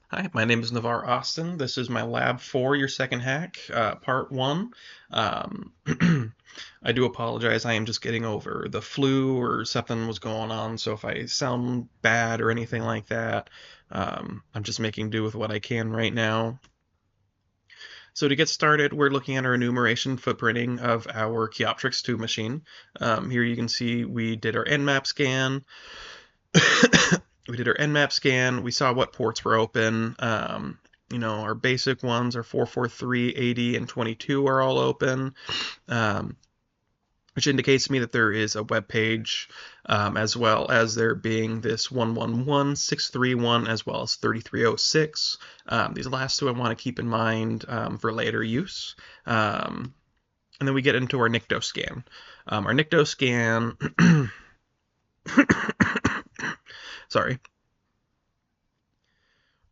Hi, my name is Navarre Austin. This is my Lab 4, your second hack, part 1. Um, I do apologize. I am just getting over the flu or something was going on, so if I sound bad or anything like that, I'm just making do with what I can right now. So to get started, we're looking at our enumeration footprinting of our Kioptrix 2 machine. Here you can see we did our Nmap scan. We did our Nmap scan. We saw what ports were open. Our basic ones are 443, 80, and 22 are all open, um, which indicates to me that there is a web page, as well as there being this 111631 as well as 3306. These last two I want to keep in mind for later use. And then we get into our Nikto scan. Our Nikto scan, sorry,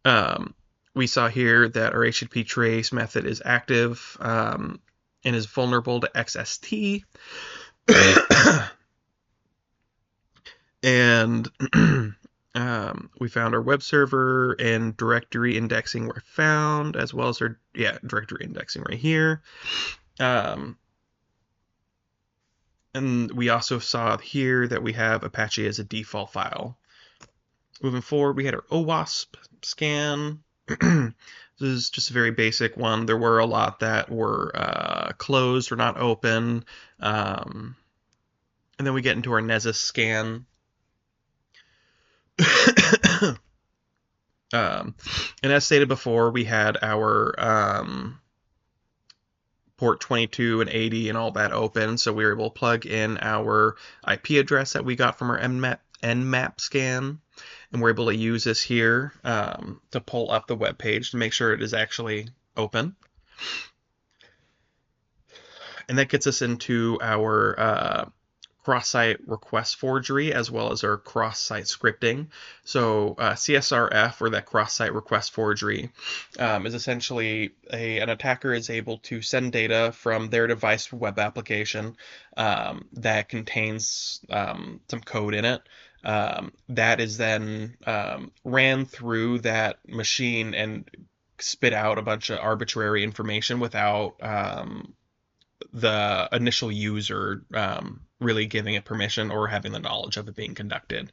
Um, we saw here that our HTTP trace method is active and is vulnerable to XST. And we found our web server and directory indexing were found, as well as our directory indexing right here. And we also saw here that we have Apache as a default file. Moving forward, we had our OWASP scan. This is just a very basic one. There were a lot that were closed or not open. And then we get into our Nessus scan. And as stated before, we had our port 22 and 80 and all that open, so we were able to plug in our IP address that we got from our Nmap scan, and we're able to use this here to pull up the web page to make sure it is actually open. And that gets us into our cross-site request forgery as well as our cross-site scripting. So CSRF, or that cross-site request forgery, is essentially an attacker is able to send data from their device web application that contains some code in it. That is then ran through that machine and spit out a bunch of arbitrary information without the initial user really giving it permission or having the knowledge of it being conducted.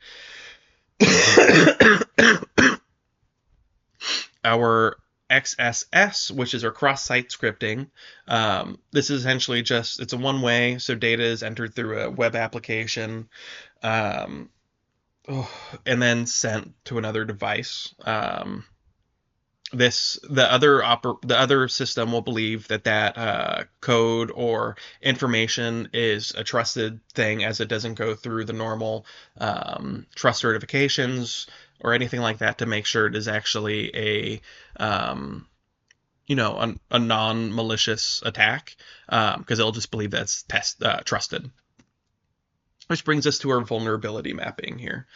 Our XSS, which is our cross-site scripting, this is essentially it's a one-way, so data is entered through a web application, um, and then sent to another device. The other system will believe that code or information is a trusted thing, as it doesn't go through the normal trust certifications or anything like that to make sure it is actually a non-malicious attack, because it'll just believe that's trusted. Which brings us to our vulnerability mapping here.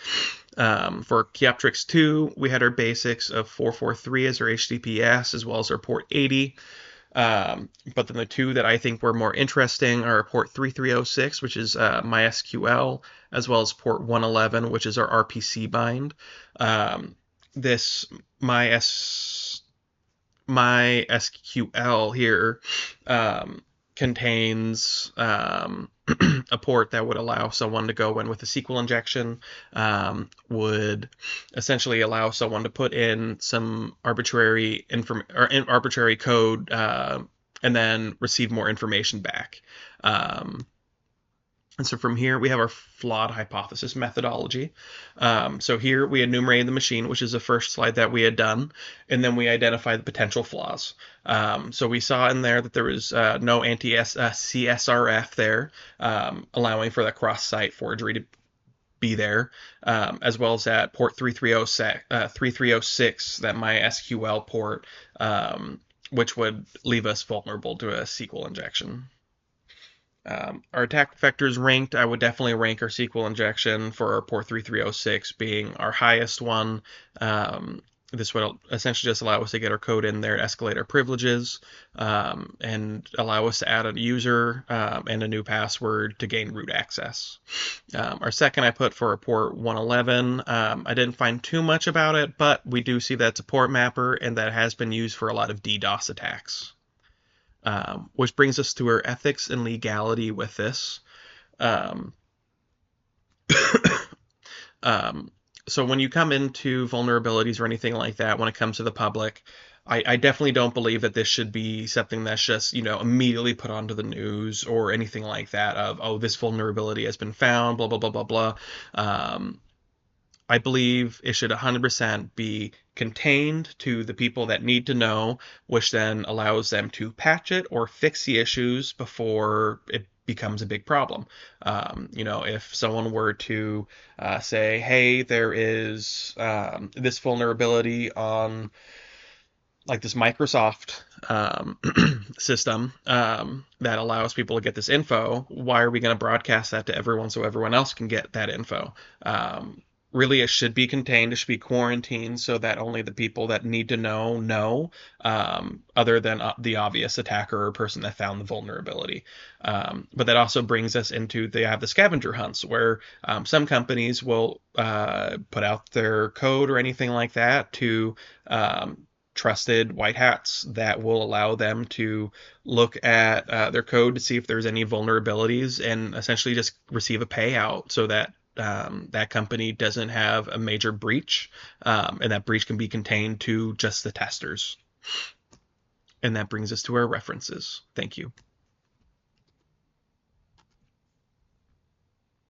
For Kioptrix 2, we had our basics of 443 as our HTTPS, as well as our port 80. But then the two that I think were more interesting are port 3306, which is MySQL, as well as port 111, which is our RPC bind. This MySQL here contains a port that would allow someone to go in with a SQL injection, would essentially allow someone to put in some arbitrary code, and then receive more information back. And so from here, we have our flawed hypothesis methodology. So here we enumerated the machine, which is the first slide that we had done, and then we identified the potential flaws. So we saw in there that there was no anti-CSRF there, allowing for that cross-site forgery to be there, as well as that port 3306, that MySQL port, which would leave us vulnerable to a SQL injection. Our attack vectors ranked, I would definitely rank our SQL injection for our port 3306 being our highest one. This would essentially just allow us to get our code in there, escalate our privileges, and allow us to add a user and a new password to gain root access. Our second I put for port 111. I didn't find too much about it, but we do see that it's a port mapper and that has been used for a lot of DDoS attacks. Which brings us to our ethics and legality with this. Um, um, so when you come into vulnerabilities or anything like that, when it comes to the public, I definitely don't believe that this should be something that's just, immediately put onto the news or anything like that of, oh, this vulnerability has been found, blah, blah, blah, blah, blah. I believe it should 100% be contained to the people that need to know, which then allows them to patch it or fix the issues before it becomes a big problem. If someone were to say, hey, there is this vulnerability on like this Microsoft system that allows people to get this info, why are we going to broadcast that to everyone so everyone else can get that info? Really, it should be contained, it should be quarantined so that only the people that need to know, other than the obvious attacker or person that found the vulnerability. But that also brings us into they have the scavenger hunts where some companies will put out their code or anything like that to trusted white hats that will allow them to look at their code to see if there's any vulnerabilities and essentially just receive a payout so that that company doesn't have a major breach, and that breach can be contained to just the testers. And that brings us to our references. Thank you.